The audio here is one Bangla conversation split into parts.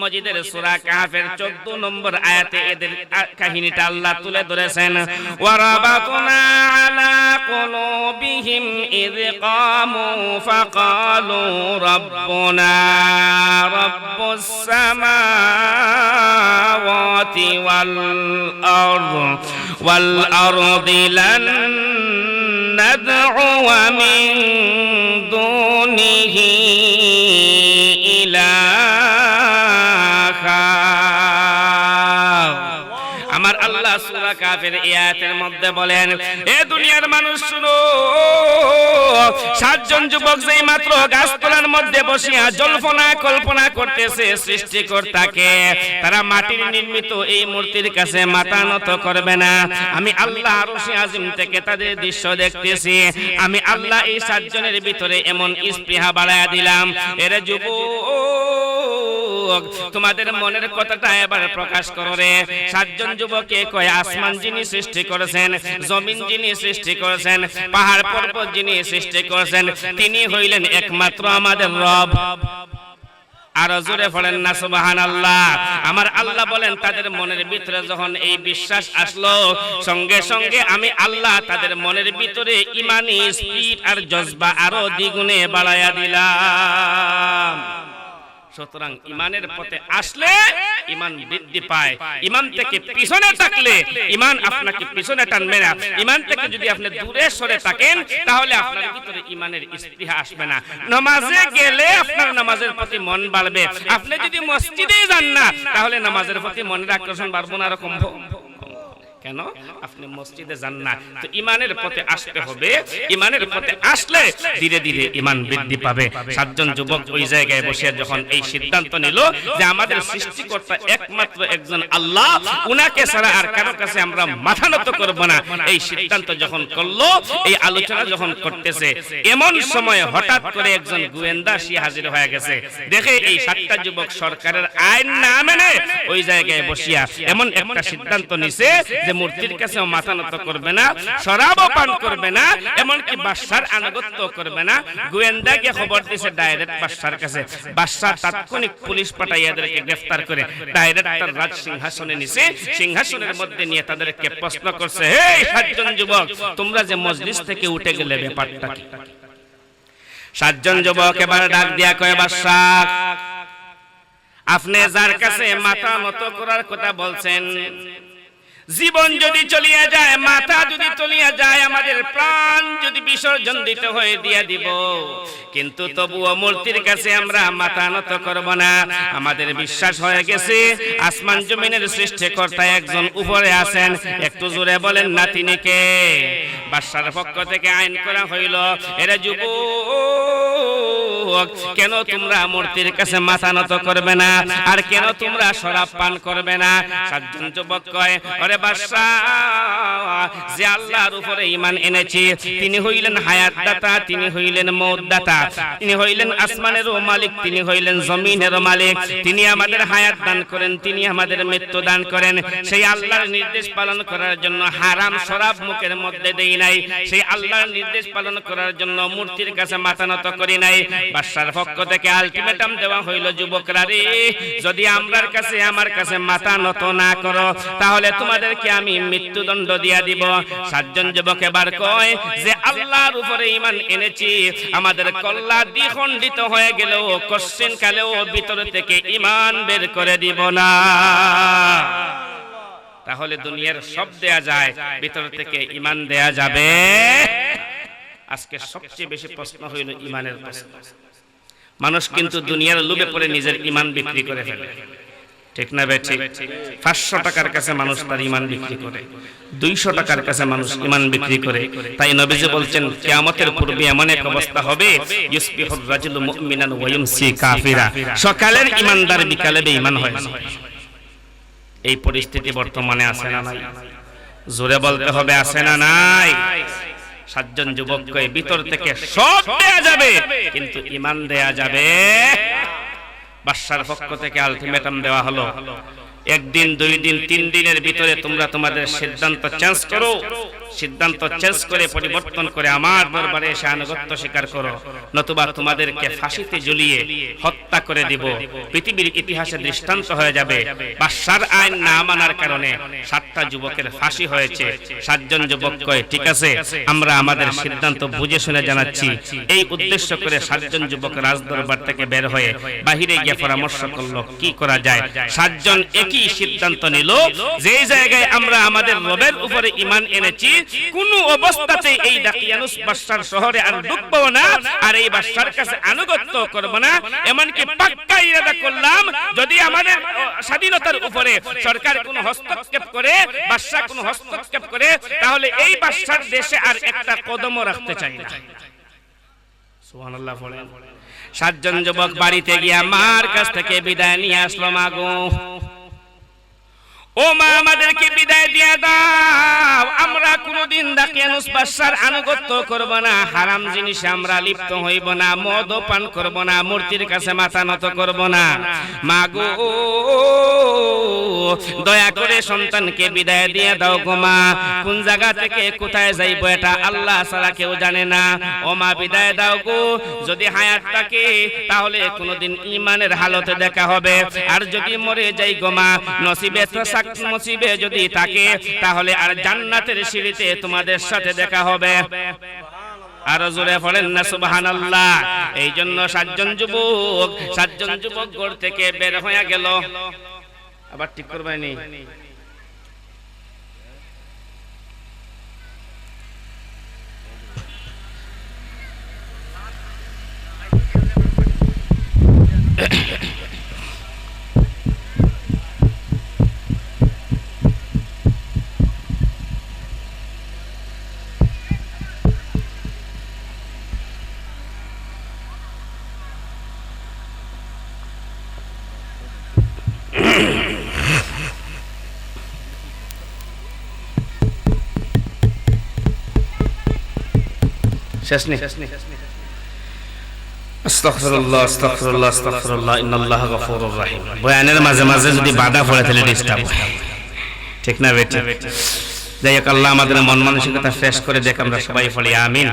মজিদের সূরা কাহফের 14 নম্বর আয়াতে এদের কাহিনীটা আল্লাহ তুলে ধরেছেন ওয়ারাবাতনা আলা কুলুবিহিম ইয কামু ফাকালু রাব্বুনা রাব্বুস সামাওয়াতি ওয়াল আরদি লান নাদ'ু মিন দুনিহি ইলাহা। আমার আল্লাহ সূরা কাফের আয়াতের মধ্যে বলেন, এ দুনিয়ার মানুষ শুনো, 7 জন যুবক যেই মাত্র গাছতলার মধ্যে বসিয়া জল্পনা কল্পনা করতেছে সৃষ্টিকর্তাকে, তারা মাটির নির্মিত এই মূর্তির কাছে মাথা নত করবে না। আমি আল্লাহ আরশে আজিম থেকে তাদের দৃশ্য দেখতেছি। আমি আল্লাহ এই 7 জনের ভিতরে এমন স্পৃহা বাড়ায়া দিলাম, এরে যুবক তোমাদের মনের কথাটা এবার প্রকাশ করো রে। 7 জন যুবকে কয়, আসমান যিনি সৃষ্টি করেছেন, জমিন যিনি সৃষ্টি করেছেন, পাহাড় পর্বত যিনি সৃষ্টি করেছেন, তিনি হইলেন একমাত্র আমাদের রব। আর জোরে পড়েন না সুবহানাল্লাহ। আমার আল্লাহ বলেন, তাদের মনের ভিতরে যখন এই বিশ্বাস আসলো, সঙ্গে সঙ্গে আমি আল্লাহ তাদের মনের ভিতরে ঈমানি স্পিরিট আর জজবা আরো দ্বিগুণে বাড়ায়া দিলাম। সুতরাং ঈমানের পথে আসলে ঈমান বৃদ্ধি পায়। ঈমান থেকে পিছনে থাকলে ঈমান আপনাকে পিছনে টানবে না। ঈমান থেকে যদি আপনি দূরে সরে থাকেন, তাহলে আপনার ভিতরে ঈমানের স্পৃহা আসবে না। নামাজে গেলে আপনার নামাজের প্রতি মন বাড়বে। আপনি যদি মসজিদে যান না, তাহলে নামাজের প্রতি মনের আকর্ষণ বাড়বে না। এরকম কেন? আপনি মসজিদে যান না। তো ঈমানের পথে আসতে হবে। ঈমানের পথে আসলে ধীরে ধীরে ঈমান বৃদ্ধি পাবে। 7 জন যুবক ওই জায়গায় বসে যখন এই সিদ্ধান্ত নিল যে আমাদের সৃষ্টিকর্তা একমাত্র একজন আল্লাহ, উনাকে ছাড়া আর কারো কাছে আমরা মাথা নত করব না, এই সিদ্ধান্ত যখন করলো, এই আলোচনা যখন করতেছে, এমন সময় হঠাৎ করে একজন গোয়েন্দা সে হাজির হয়ে গেছে। দেখে এই 7টা যুবক সরকারের আইন না মেনে ওই জায়গায় বসিয়া এমন একটা সিদ্ধান্ত নিছে যে মূর্তির কাছে মাথা নত করবে না, শরাবও পান করবে না, এমনকি বাদশার আনুগত্য করবে না। গোয়েন্দা গিয়ে খবর দিয়েছে ডাইরেক্ট বাদশার কাছে। বাদশা তাৎক্ষণিক পুলিশ পাঠাইয়া এদেরকে গ্রেফতার করে ডাইরেক্ট তার রাজ সিংহাসনে নিছে। সিংহাসনের মধ্যে নিয়ে তাদেরকে প্রশ্ন করছে, হে 7 জন যুবক, তোমরা যে মজলিস থেকে উঠে গেলে ব্যাপারটা কি? 7 জন যুবক এবার ডাক দিয়া কয়, বাদশা, আপনি যার কাছে মাথা নত করার কথা বলছেন, জীবন যদি চলিয়া যায়, মাথা যদি চলিয়া যায়, আমাদের প্রাণ যদি বিসর্জন দিতে হয় দিয়া দিব, কিন্তু তবুও মূর্তির কাছে আমরা মাথা নত করব না। আমাদের বিশ্বাস হয়ে গেছে আসমান জমিনের সৃষ্টিকর্তা একজন উপরে আছেন। একটু জোরে বলেন না তিনি কে? বাদশার পক্ষ থেকে আইন করা হইল, এরা যুবক, কেন তোমরা মূর্তির কাছে মাথা নত করবে না? আর কেন তোমরা শরাব পান করবে না? 7 জন যুবক কয়, আরে বাদশা, যে আল্লাহর উপরে ঈমান এনেছি, তিনি হইলেন হায়াত দাতা, তিনি হইলেন মওত দাতা, তিনি হইলেন আসমানেরও মালিক, তিনি হইলেন জমিনেরও মালিক। তিনি আমাদের হায়াত দান করেন, তিনি আমাদের মৃত্যু দান করেন। সেই আল্লাহর নির্দেশ পালন করার জন্য হারাম শরাব মুখের মধ্যে দেই নাই। সেই আল্লাহর নির্দেশ পালন করার জন্য মূর্তির কাছে মাথা নত করি নাই। বাদশার পক্ষ থেকে আলটিমেটাম দেওয়া হইল, যুবকরা রে, যদি আমার কাছে মাথা নত না করো, তাহলে তোমাদেরকে আমি মৃত্যুদণ্ড দিয়া দিব। 7 জন যুবক এবার কয় যে আল্লাহর উপরে ঈমান এনেছি, আমাদের কল্লা দ্বিখণ্ডিত হয়ে গেলেও কোশ্চেন কালেও ভিতর থেকে ঈমান বের করে দিব না। তাহলে দুনিয়ার সব দেয়া যায়, ভিতর থেকে ঈমান দেয়া যাবে? আজকে সবচেয়ে বেশি প্রশ্ন হইল ঈমানের প্রশ্ন। মানুষ কিন্তু দুনিয়ার লোভে পড়ে নিজের ঈমান বিক্রি করে ফেলে, ঠিক না বে ঠিক? 500 টাকার কাছে মানুষ তার ঈমান বিক্রি করে, 200 টাকার কাছে মানুষ ঈমান বিক্রি করে। তাই নবীজি বলছেন, কিয়ামতের পূর্বে এমন এক অবস্থা হবে, ইউসবিহুর রাজুলু মুমিনান ওয়া ইউমসি কাফিরা, সকালের ঈমানদার বিকালে বেঈমান হয়ে যায়। এই পরিস্থিতি বর্তমানে আছে না নাই? জোরে বলতে হবে, আছে না নাই? 7 জন যুবককে ভিতর থেকে সব দেয়া যাবে, কিন্তু ঈমান দেয়া যাবে? বাদশার পক্ষ থেকে আলটিমেটাম দেওয়া হলো, একদিন, 2 দিন, 3 দিনের ভিতরে তোমরা তোমাদের সিদ্ধান্ত চেঞ্জ করো, সিদ্ধান্ত চেঞ্জ করে পরিবর্তন করে আমার দরবারে এসে আনুগত্য স্বীকার করো, নতুবা তোমাদেরকে ফাঁসিতে ঝুলিয়ে হত্যা করে দিব। পৃথিবীর ইতিহাসে দৃষ্টান্ত হয়ে যাবে বাদশার আইন না মানার কারণে 7টা যুবকের ফাঁসি হয়েছে। 7 জন যুবক কয় ঠিক আছে, আমরা আমাদের সিদ্ধান্ত বুঝে শুনে জানাচ্ছি। এই উদ্দেশ্য করে 7 জন যুবক রাজদরবার থেকে বের হয়ে বাহিরে গিয়ে পরামর্শ করলো কি করা যায়। 7 জন একই সিদ্ধান্ত নিল, যেই জায়গায় আমরা আমাদের রবের উপরে ঈমান এনেছি কোন অবস্থাতে এই দাকিয়ানুস বাদশার শহরে আর ঢুকবো না, আর এই বাদশার কাছে আনুগত্য করব না। এমনকি পাক্কা ইরাদা করলাম যদি আমাদের স্বাধীনতার উপরে সরকার কোনো হস্তক্ষেপ করে, বাদশা কোনো হস্তক্ষেপ করে, তাহলে এই বাদশার দেশে আর একটা কদমও রাখতে চাই না। সুবহানাল্লাহ বলেন। 7 জন যুবক বাড়িতে গিয়ে মার কাছ থেকে বিদায় নিয়ে আসলো। মাগো, ও মা, আমাদেরকে বিদায় দিয়ে দাও, আমরা কোনদিন দাকিয়ানুস বাদশার আনুগত্য করব না, হারাম জিনিসে আমরা লিপ্ত হইব না, মদ পান করব না, মূর্তির কাছে মাথা নত করব না। মাগো, দয়া করে সন্তানকে বিদায় দিয়ে দাও গো মা। কোন জায়গা থেকে কোথায় যাইব এটা আল্লাহ ছাড়া কেউ জানে না। ও মা, বিদায় দাও গো। যদি হায়াত থাকে তাহলে কোনদিন ঈমানের হালতে দেখা হবে, আর যদি মরে যাই গো মা, নসিবে তো নসিবে যদি থাকে তাহলে আর জান্নাতের সিঁড়িতে তোমাদের সাথে দেখা হবে। আর জোরে পড়েন না সুবহানাল্লাহ। এই জন্য 7 জন যুবক ঘর থেকে বের হয়ে গেল। আবার ঠিক করবানি। আস্তাগফিরুল্লাহ আস্তাগফিরুল্লাহ আস্তাগফিরুল্লাহ ইন্নাল্লাহা গফুরুর রহিম। বয়ানের মাঝে মাঝে যদি বাধা পড়ে তাহলে ডিস্টার্ব হয়, ঠিক না বেটি? যাই হোক, আল্লাহ আমাদের মন মানসিকতা ফ্রেশ করে দেখ, আমরা সবাই বলি আমিন।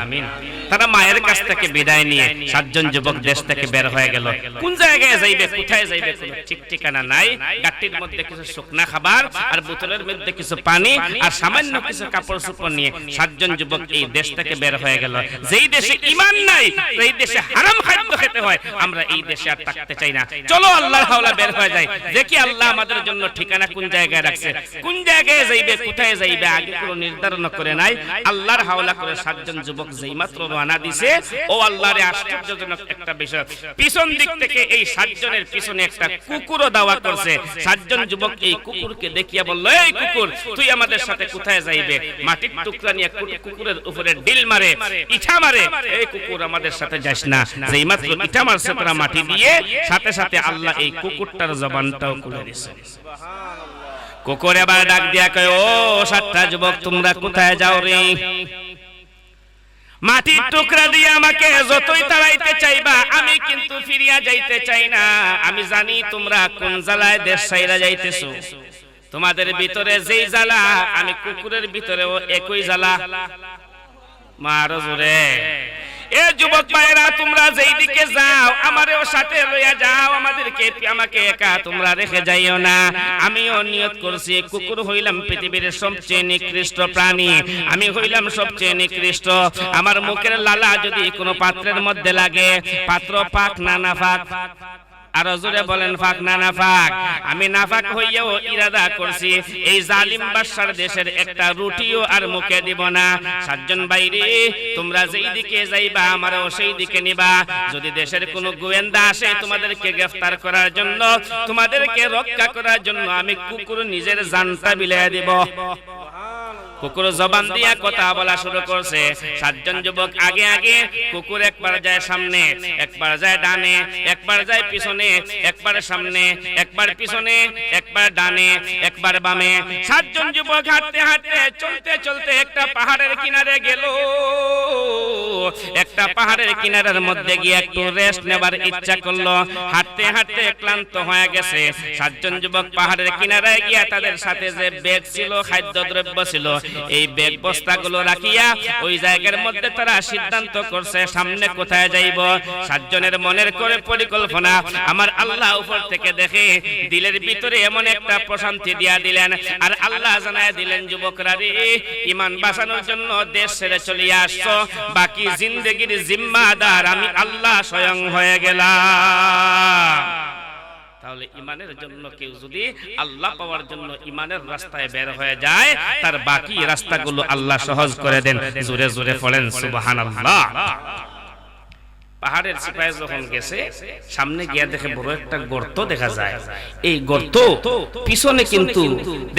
তারা মায়ের কাছ থেকে বিদায় নিয়ে 7 জন যুবক দেশ থেকে বের হয়ে গেল। কোন জায়গায় যাইবে, কোথায় যাইবে কোনো ঠিক ঠিকানা নাই। গাড়ির মধ্যে কিছু শুকনা খাবার আর বোতলের মধ্যে কিছু পানি আর সামান্য কিছু কাপড় চোপড় নিয়ে 7 জন যুবক এই দেশ থেকে বের হয়ে গেল। যেই দেশে ঈমান নাই, এই দেশে হারাম খাদ্য খেতে হয়, আমরা এই দেশে আর থাকতে চাই না। চলো আল্লাহর হাওলা বের হয়ে যাই, দেখি আল্লাহ আমাদের জন্য ঠিকানা কোন জায়গায় রাখছে। কোন জায়গায় যাইবে, কোথায় যাইবে আগে কোনো নির্ধারণ করে নাই। আল্লাহর হাওলা করে 7 জন যুবক যেই মাত্র রওনা দিছে, ও আল্লাহর আশ্চর্যজনক একটা বিষয়, পিছন দিক থেকে এই 7 জনের পিছনে একটা কুকুরও দাওয়া করছে। 7 জন যুবক এই কুকুরকে দেখিয়া বলল, এই কুকুর, তুই আমাদের সাথে কোথায় যাইবে? মাটির টুকরা নিয়ে কুকুরের উপরে ডিল মারে, ইটা মারে, এই কুকুর আমাদের সাথে যাস না। যেই মাত্র ইটা মারছে তারা মাটি দিয়ে, সাথে সাথে আল্লাহ এই কুকুরটার জবানটাও খুলে দিয়েছে। কুকুর এবার ডাক দিয়া কয়, ও 7টা যুবক, তোমরা কোথায় যাও রে? মাটির টুকরা দিয়ে আমাকে যতই তাড়াইতে চাইবা, আমি কিন্তু ফিরিয়া যাইতে চাই না। আমি জানি তোমরা কোন জ্বালায় দেশ ছাইরা যাইতেছো। তোমাদের ভিতরে যেই জ্বালা, আমি কুকুরের ভিতরেও একই জ্বালা। মারো জোরে। এ যুবক ভাইরা, তোমরা যেই দিকে যাও আমারেও সাথে লইয়া যাও, আমাকে একা তোমরা রেখে যাইও না। আমিও নিয়ত করছি, কুকুর হইলাম পৃথিবীর সবচেয়ে নিকৃষ্ট প্রাণী, আমি হইলাম সবচেয়ে নিকৃষ্ট। আমার মুখের লালা যদি কোনো পাত্রের মধ্যে লাগে, পাত্র পাক না নাফাক? আর জোরে বলেন, ফাক না নাফাক? আমি নাফাক হইয়াও ইরাদা করছি এই জালিম বাদশার দেশের একটা রুটিও আর মুখে দিব না। 7 জন বাইরে, তোমরা যেই দিকে যাইবা আমারও সেই দিকে নিবা। যদি দেশের কোনো গোয়েন্দা আসে তোমাদেরকে গ্রেফতার করার জন্য, তোমাদেরকে রক্ষা করার জন্য আমি কুকুর নিজের জানটা বিলাইয়া দিব। কুকুর জবান দিয়া কথা বলা শুরু করছে। সাতজন যুবক আগে আগে, কুকুর একবার যায় সামনে, একবার যায় ডানে, একবার যায় পিছনে, একবার সামনে, একবার পিছনে, একবার ডানে, একবার বামে। সাতজন যুবক হাঁটতে হাঁটতে চলতে চলতে একটা পাহাড়ের কিনারে গেল। একটা পাহাড়ের কিনারের মধ্যে গিয়ে একটু রেস্ট নেবার ইচ্ছা করলো। হাঁটতে হাঁটতে ক্লান্ত হয়ে গেছে। সাতজন যুবক পাহাড়ের কিনারে গিয়া তাদের সাথে যে ব্যাগ ছিল, খাদ্যদ্রব্য ছিল, এই ব্যাগ বস্তাগুলো রাখিয়া ওই জায়গার মধ্যে তারা সিদ্ধান্ত করছে সামনে কোথায় যাইব। সাতজনের মনের করে পরিকল্পনা আমার আল্লাহ উপর থেকে দেখে দিলের ভিতরে এমন একটা প্রশান্তি দিয়া দিলেন। আর আল্লাহ জানায় দিলেন, যুবকরা রে, ঈমান বাঁচানোর জন্য দেশ ছেড়ে চলে আসছো, বাকি জিন্দেগির জিম্মাদার আমি আল্লাহ স্বয়ং হয়ে গেলাম। তাহলে ঈমানের জন্য কেউ যদি আল্লাহ পাওয়ার জন্য ঈমানের রাস্তায় বের হয়ে যায়, তার বাকি রাস্তাগুলো আল্লাহ সহজ করে দেন। জোরে জোরে পড়েন সুবহানাল্লাহ। পাহাড়ের সিপাহী যখন গেছে, সামনে গিয়ে দেখে বড় একটা গর্ত দেখা যায়। এই গর্ত পিছনে কিন্তু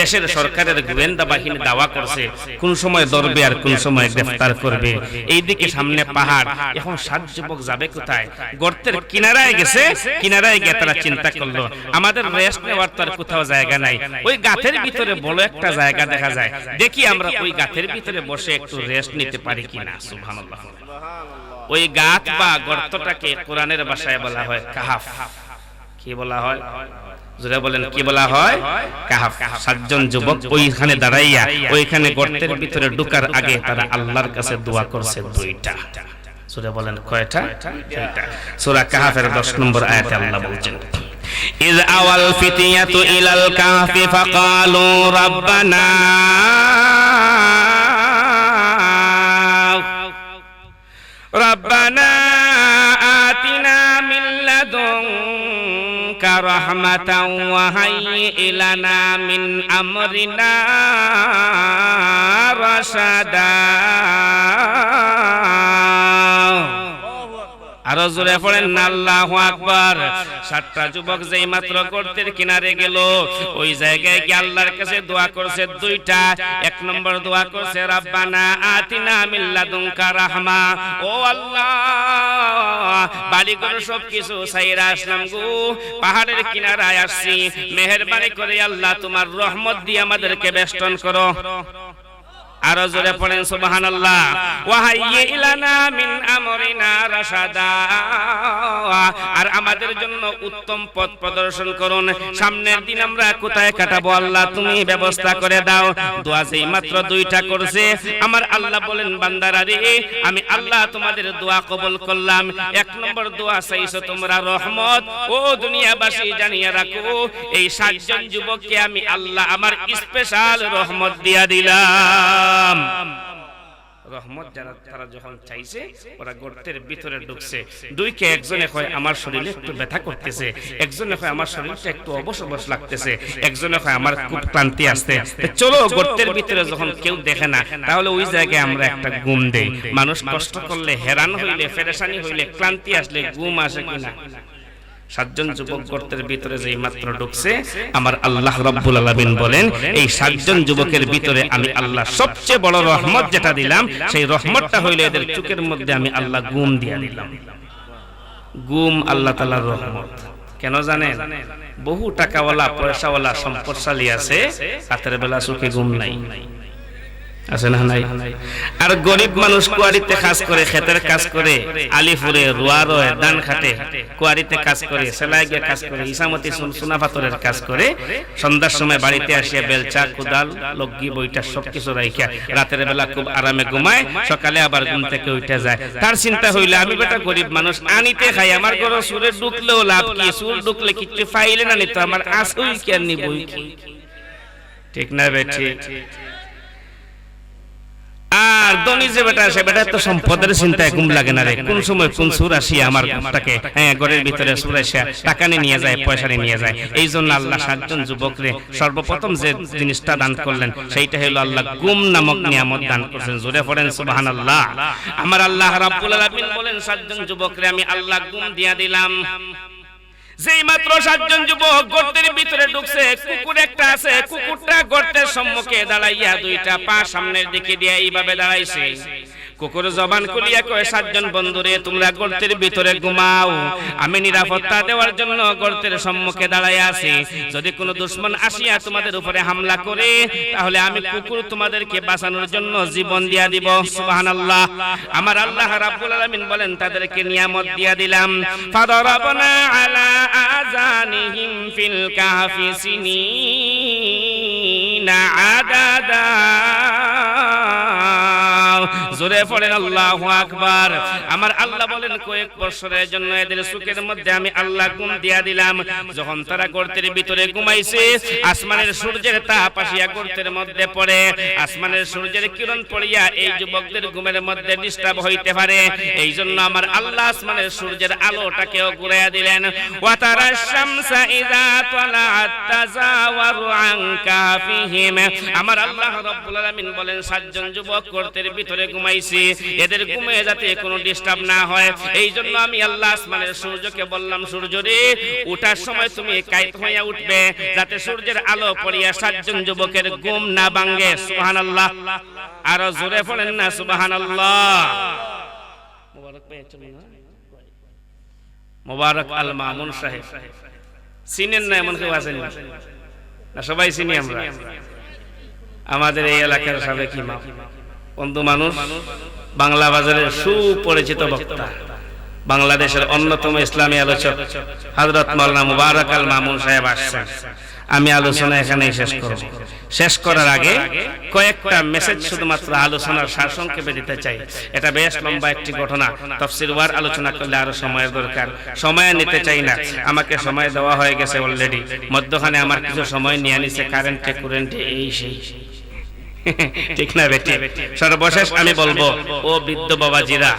দেশের সরকারের গোয়েন্দা বাহিনী দাওয়া করছে কোন সময় ধরবে আর কোন সময় গ্রেফতার করবে। এইদিকে সামনে পাহাড়। এখন সাত যুবক যাবে কোথায়? গর্তের কিনারায় গেছে। কিনারায় গিয়ে তারা চিন্তা করলো, আমাদের রেস্ট নেওয়ার তো আর কোথাও জায়গা নাই। ওই গাছের ভিতরে বড় একটা জায়গা দেখা যায়, দেখি আমরা ওই গাছের ভিতরে বসে একটু রেস্ট নিতে পারি কিনা। সুবহানাল্লাহ। ওই গাছ বা গর্তটাকে কোরআনের ভাষায় বলা হয় কাহাফ। কি বলা হয়? জোরে বলেন, কি বলা হয়? কাহাফ। সাতজন যুবক ওইখানে দাঁড়াইয়া ওইখানে গর্তের ভিতরে ঢোকার আগে তারা আল্লাহর কাছে দোয়া করছে দুইটা। জোরে বলেন, কয়টা? দুইটা। সূরা কাহাফের 10 নম্বর আয়াতে আল্লাহ বলছেন, ইয আওয়াল ফিতিয়াতু ইলাল কাহফি ফাকালু রাব্বানা ربنا آتنا من لدنك رحمة وهيئ لنا من أمرنا رشدا। আরো জোরে পড়েন না আল্লাহু আকবার। সাতটা যুবক যেই মাত্র গর্তের কিনারে গেল, ওই জায়গায় গিয়ে আল্লাহর কাছে দোয়া করছে দুইটা। এক নম্বর দোয়া করছে, রাব্বানা আতিনা মিন লাদুনকা রাহমা। ও আল্লাহ, বাড়ি ঘর সবকিছু ছাইরা আসলাম গো, পাহাড়ের কিনারায় আসছি, মেহেরবানি করে আল্লাহ তোমার রহমত দিয়ে আমাদেরকে বেষ্টন করো। আরো জোরে পড়েন সুবহানাল্লাহ। ওয়াহাইয়্যি লানা মিন আমরিনা রাশাদা। আর আমাদের জন্য উত্তম পথ প্রদর্শন করুন। সামনের দিন আমরা কোথায় কাটাবো আল্লাহ তুমি ব্যবস্থা করে দাও। দোয়া যেই মাত্র দুইটা করছে, আমার আল্লাহ বলেন, বান্দারা রে, আমি আল্লাহ তোমাদের দোয়া কবুল করলাম। এক নম্বর দোয়া চাইছো তোমরা রহমত। ও দুনিয়াবাসী জানিয়ে রাখো, এই সাতজন যুবককে আমি আল্লাহ আমার স্পেশাল রহমত দিয়া দিলাম। রহমত যারা তারা যখন চাইছে, ওরা গর্তের ভিতরে ঢুকছে। দুইকে একজনে কয় আমার শরীরে একটু ব্যথা করতেছে, একজনে কয় আমার শরীরটা একটু অবশ অবশ লাগতেছে, একজনে কয় আমার খুব ক্লান্তি আসছে। চলো গর্তের ভিতরে যখন কেউ দেখে না, তাহলে ওই জায়গায় আমরা একটা ঘুম দেই। মানুষ কষ্ট করলে, হেরান হইলে, পেরেশানি হইলে, ক্লান্তি আসলে ঘুম আসে কিনা? সাতজন যুবক গর্তের ভিতরে যেই মাত্র ঢুকছে, আমার আল্লাহ রাব্বুল আলামিন বলেন, এই সাতজন যুবকের ভিতরে আমি আল্লাহ সবচেয়ে বড় রহমত যেটা দিলাম, সেই রহমতটা হইল এদের চোখের মধ্যে আমি আল্লাহ ঘুম দিয়ে দিলাম। ঘুম আল্লাহ তাআলার রহমত। কেন জানেন? বহু টাকাওয়ালা, পয়সাওয়ালা, সম্পদশালী আছে, রাতের বেলা চোখে ঘুম নাই। আছে না নাই? আর গরিব মানুষ কুয়ারিতে কাজ করে, ক্ষেতের কাজ করে, আলিপুরে রোয়া রয়, ধান খাটে, কুয়ারিতে কাজ করে, সেলাই গিয়ে কাজ করে, ইসামতি সুনাফাতরের কাজ করে, সন্ধ্যার সময় বাড়িতে আসিয়া বেলচা, কুদাল, লগি, বইটা সবকিছু রাইখা রাতের বেলা খুব আরামে ঘুমায়, সকালে আবার ঘুম থেকে উঠে যায়। তার চিন্তা হইলে, আমি বেটা গরিব মানুষ, আনিতে খাই, আমার ঘরে সুরে ঢুকলেও লাভ কি? সুর ঢুকলে কিছু ফাইলে না নিত, আমার আসুই কি আর নিবই কি? ঠিক না বেঠি? আর ধনী যে বেটা, সে বেটা তো সম্পদের চিন্তায় ঘুম লাগে না রে। কোন সময় কোন সুর আসিয়া আমার ঘরটাকে, ঘরের ভিতরে সুর আসিয়া টাকা নিয়ে যায়, পয়সা নিয়ে যায়। এই জন্য আল্লাহ সাতজন যুবকরে সর্বপ্রথম যে জিনিসটা দান করলেন, সেইটা হলো আল্লাহ ঘুম নামক নিয়ামত দান করছেন। জোরে পড়েন সুবহানাল্লাহ। আমার আল্লাহ রাব্বুল আলামিন বলেন, সাতজন যুবকরে আমি আল্লাহ ঘুম দিয়া দিলাম। যেই মাত্র 7 জন যুবক গর্তের ভিতরে ঢুকছে, কুকুর একটা আছে, কুকুরটা গর্তের সম্মুখে দাঁড়াইয়া দুইটা পা সামনের দিকে দিয়ে এইভাবে দাঁড়াইছে। কুকুর জবান খুলিয়া কয়, 7 জন বন্ধুরে তোমরা গর্তের ভিতরে ঘুমাও, আমি নিরাপত্তা দেওয়ার জন্য গর্তের সম্মুখে দাঁড়াইয়া আছি। যদি কোনো দুশমন আসিয়া তোমাদের উপরে হামলা করে, তাহলে আমি কুকুর তোমাদেরকে বাঁচানোর জন্য জীবন দিয়া দিব। সুবহানাল্লাহ। আমার আল্লাহ রাব্বুল আলামিন বলেন, তাদেরকে নিয়ামত দিয়া দিলাম। ফাদারাবনা আলা আযানিহিম ফিল কাহফি সিনিনা আদাদা। জোরে পড়েন আল্লাহু আকবার। আমার আল্লাহ বলেন, কয়েক বছরের জন্য এদের চোখের মধ্যে আমি আল্লাহ ঘুম দিয়া দিলাম। যখন তারা গর্তের ভিতরে ঘুমাইছে, আসমানের সূর্যের তাপ আসিয়া গর্তের মধ্যে পড়ে। আসমানের সূর্যের কিরণ পড়িয়া এই যুবকদের ঘুমের মধ্যে ডিস্টার্ব হইতে পারে। এই জন্য আমার আল্লাহ আসমানের সূর্যের আলোটাকেও ঘুরাইয়া দিলেন। ওয়া তারাশ শামসা ইযা তালাআত তাজাওয়ারু আন কাফিহিম। আমার আল্লাহ রাব্বুল আলামিন বলেন, 7 জন যুবক গর্তের ভিতরে ঘুমাইছি, এদের ঘুমে যাতে কোনো ডিস্টার্ব না হয়, এই জন্য আমি আল্লাহ আসমানের সূর্যকে বললাম, সূর্য রে ওঠার সময় তুমি কায়েত হইয়া উঠবে, যাতে সূর্যের আলো পড়িয়া 7 জন যুবকের ঘুম না ভাঙে। সুবহানাল্লাহ। আরো জোরে পড়েন না সুবহানাল্লাহ। মোবারক পেয়েছেন না? মোবারক আল মামুন সাহেব চিনেন না? এমন কেউ আছেন না? সবাই চিনি আমরা। আমাদের এই এলাকার সাবেক ইমাম, বন্ধু মানুষ, বাংলা বাজারের সুপরিচিত বক্তা, বাংলাদেশের অন্যতম ইসলামী আলোচক হযরত মাওলানা মোবারক আল মামুন সাহেব আসছেন। আমি আলোচনা এখানেই শেষ করব। শেষ করার আগে কয়েকটা মেসেজ শুধুমাত্র আলোচনার সারসংক্ষেপে দিতে চাই। এটা বেশ লম্বা একটি ঘটনা, তাফসীর ওয়ার আলোচনা করলে আরো সময়ের দরকার, সময় নিতে চাই না। আমাকে সময় দেওয়া হয়ে গেছে অলরেডি, মধ্যখানে আমার কিছু সময় নিয়ে নিছে কারেন্টে এই সেই, ঠিক না বেটি? সর্বশেষ আমি বলবো, ও বৃদ্ধ বাবাজিরা,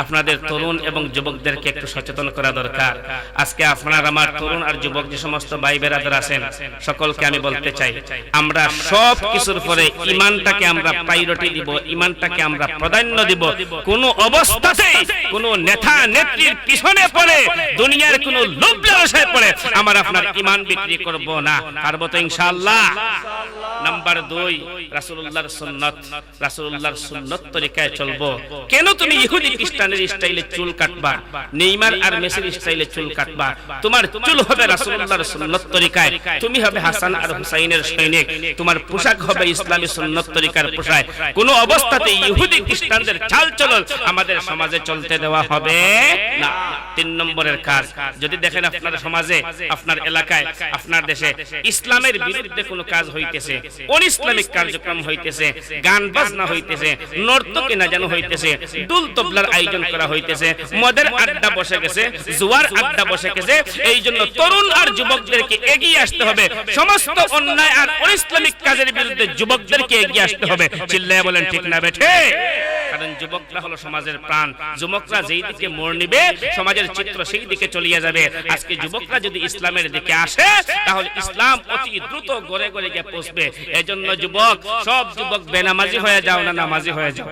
আপনাদের তরুণ এবং যুবকদেরকে একটু সচেতন করা দরকার। আজকে আপনার আমার তরুণ আর যুবক যে সমস্ত ভাই বেরাদার আছেন, সকলকে আমি বলতে চাই, আমরা সব কিছুর পরে ইমানটাকে আমরা প্রায়োরিটি দিব, ইমানটাকে আমরা প্রাধান্য দিব। কোন অবস্থাতেই কোন নেতা নেত্রীর পিছনে পড়ে, দুনিয়ার কোন লোভ লালসায় পড়ে আমার আপনার ইমান বিক্রি করব না। পারবো তো ইনশাআল্লাহ? নাম্বার 2, রাসূলুল্লাহর সুন্নাত, রাসূলুল্লাহর সুন্নাত তরিকায় চলবো। কেন তুমি ইহুদি খ্রিস্টানের স্টাইলে চুল কাটবা, নেইমার আর মেসির স্টাইলে চুল কাটবা? তোমার চুল হবে রাসূলুল্লাহর সুন্নাত তরিকায়, তুমি হবে হাসান আর হুসাইনের সৈনিক, তোমার পোশাক হবে ইসলামী সুন্নাত তরিকার পোশাক। কোন অবস্থাতে ইহুদি খ্রিস্টানদের চালচলন আমাদের সমাজে চলতে দেওয়া হবে না। 3 নম্বরের কাজ, যদি দেখেন আপনার সমাজে, আপনার এলাকায়, আপনার দেশে ইসলামের বিরুদ্ধে কোনো কাজ হইতেছে, অনিসলামিক কার্যক্রম হইতেছে, গান বাজনা হইতেছে, নর্তকী নাচানো হইতেছে, দুল তবলার আয়োজন করা হইতেছে, মদের আড্ডা বসে গেছে, জুয়ার আড্ডা বসে গেছে, এই জন্য তরুণ আর যুবকদেরকে এগিয়ে আসতে হবে। সমস্ত অন্যায় আর অনিসলামিক কাজের বিরুদ্ধে যুবকদেরকে এগিয়ে আসতে হবে। চিল্লায়া বলেন ঠিক না বেঠে? কারণ যুবকরা হলো সমাজের প্রাণ। যুবকরা যেই দিকে মোড় নিবে, সমাজের চিত্র সেই দিকে চলিয়ে যাবে। আজকে যুবকরা যদি ইসলামের দিকে আসে, তাহলে ইসলাম অতি দ্রুত গড়ে গড়ে গিয়ে পৌঁছবে। এজন্য যুবক, সব যুবক বেনামাজি হয়ে যাও না, নামাজি হয়ে যাও।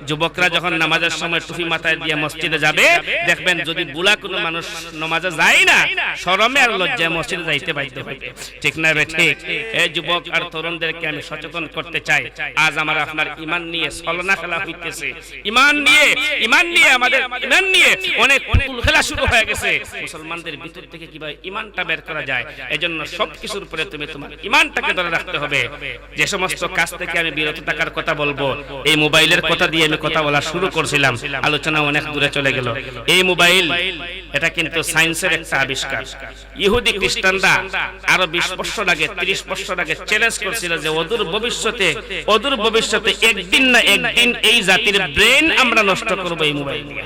যুবকরা যখন নামাজের সময় টুপি মাথায় দিয়ে মসজিদে যাবে, দেখবেন যদি বুলা কোনো মানুষ নামাজে যায় না, শরমে আর লজ্জায় মসজিদে যাইতে বাধ্য হবে। ঠিক না বে ঠিক? এই যুবক আর তরুণদেরকে আমি সচেতন করতে চাই। আজ আমার আপনার ঈমান নিয়ে ছলনা খেলা হইতেছে, ঈমান নিয়ে আমাদের ঈমান নিয়ে অনেক পুতুল খেলা শুরু হয়ে গেছে। মুসলমানদের ভিতর থেকে কিভাবে ঈমানটা বের করা যায়, এজন্য সবকিছুর উপরে তুমি তোমার ঈমানটাকে ধরে রাখতে হবে। যে সমস্ত কাজ থেকে আমি বিরত থাকার কথা বলবো, এই মোবাইলের কথা দিয়ে আমি কথা বলা শুরু করছিলাম, আলোচনা অনেক দূরে চলে গেল। এই মোবাইল, এটা কিন্তু সায়েন্সের একটা আবিষ্কার। ইহুদি খ্রিস্টানরা আরো 20 বছর আগে, 30 বছর আগে চ্যালেঞ্জ করছিল যে অদূর ভবিষ্যতে একদিন না একদিন এই জাতির ব্রেন আমরা নষ্ট করব এই মোবাইল দিয়ে।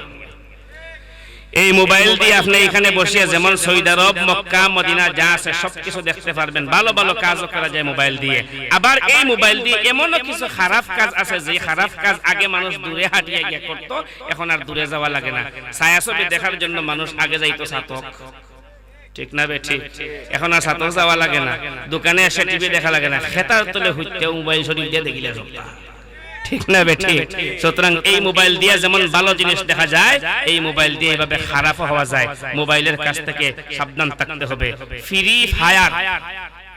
এই মোবাইল দিয়ে আপনি এখানে বসিয়ে যেমন সৌদি আরব, মক্কা, মদিনা যা আছে সবকিছু দেখতে পারবেন। ভালো ভালো কাজও করা যায় মোবাইল দিয়ে। আবার এই মোবাইল দিয়ে এমনও কিছু খারাপ কাজ আছে, যে খারাপ কাজ আগে মানুষ দূরে হাঁটিয়ে গিয়ে করত, এখন আর দূরে যাওয়া লাগে না। ছায়াছবি দেখার জন্য মানুষ আগে যাইতো ছাতক, ঠিক না বে ঠিক? এখন আর ছাতক যাওয়া লাগে না, দোকানে এসে টিভি দেখা লাগে না, খেতার তলে হইতে মোবাইল শরীর দিয়ে দেখিলে সপ্তাহ। ঠিক না বেঠিক? সুতরাং এই মোবাইল দিয়ে যেমন ভালো জিনিস দেখা যায়, এই মোবাইল দিয়ে এইভাবে খারাপ হওয়া যায়। মোবাইলের কাছ থেকে সাবধান থাকতে হবে। ফ্রি ফায়ার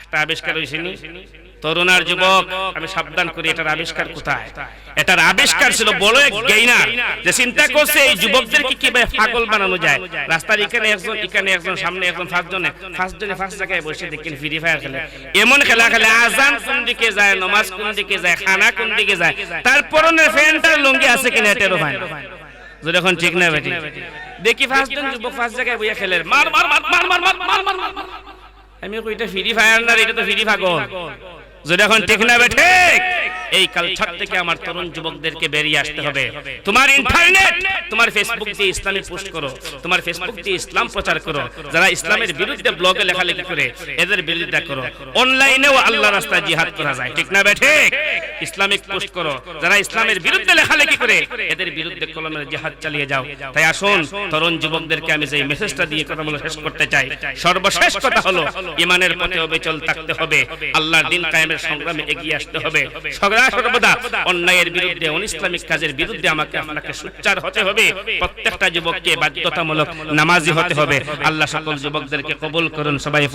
একটা আবিষ্কার হয়েছেনি তরুণ আর যুবক, আমি সাবধান করি, এটার আবিষ্কার কোথায়? এটার আবিষ্কার ছিল বড় এক গেইনার, যে চিন্তা করছে এই যুবকদেরকে কিভাবে পাগল বানানো যায়। রাস্তার এখানে একজন সামনে একজন, ফার্স্ট জায়গায় বসে দেখেন ফ্রি ফায়ার খেলে। এমন খেলা খেলে আজান কোন দিকে যায়, নামাজ কোন দিকে যায়, খানা কোন দিকে যায়, তার পরনের ফ্যানটার লুঙ্গি আছে কিনা এটারও ভাই যখন ঠিক না বেটি। দেখি ফার্স্টজন যুবক ফার্স্ট জায়গায় বইয়া খেলে, মার মার মার মার মার মার মার মার। আমি কই এটা ফ্রি ফায়ার না, এটা তো ফ্রি পাগল। যখন ঠিক না বেঠে, এই কালচার থেকে আমার তরুণ যুবকদেরকে বেরিয়ে আসতে হবে। তোমার ইন্টারনেট, তোমার ফেসবুক দিয়ে ইসলামী পোস্ট করো, তোমার ফেসবুক দিয়ে ইসলাম প্রচার করো। যারা ইসলামের বিরুদ্ধে ব্লগে লেখালেখি করে এদের বিরোধিতা করো। অনলাইনেও আল্লাহ রাস্তায় জিহাদ করা যায়, ঠিক না বেঠে? ইসলামিক পোস্ট করো, যারা ইসলামের বিরুদ্ধে লেখালেখি করে এদের বিরুদ্ধে কলমের জিহাদ চালিয়ে যাও। তাই আসুন তরুণ যুবকদেরকে আমি যে মেসেজটা দিয়ে কথা বলে শেষ করতে চাই, সর্বশেষ কথা হলো ঈমানের পথে অবিচল থাকতে হবে, আল্লাহর দ্বীন কায়েমের সংগ্রামে এগিয়ে আসতে হবে। সর্বদা অন্যায়ের বিরুদ্ধে, অনিসলামিক কাজের বিরুদ্ধে আমাকে আপনাকে সোচ্চার হতে হবে। প্রত্যেকটা যুবককে বাধ্যতামূলক নামাজি হতে হবে। আল্লাহ সকল যুবকদেরকে কবুল করুন। সবাই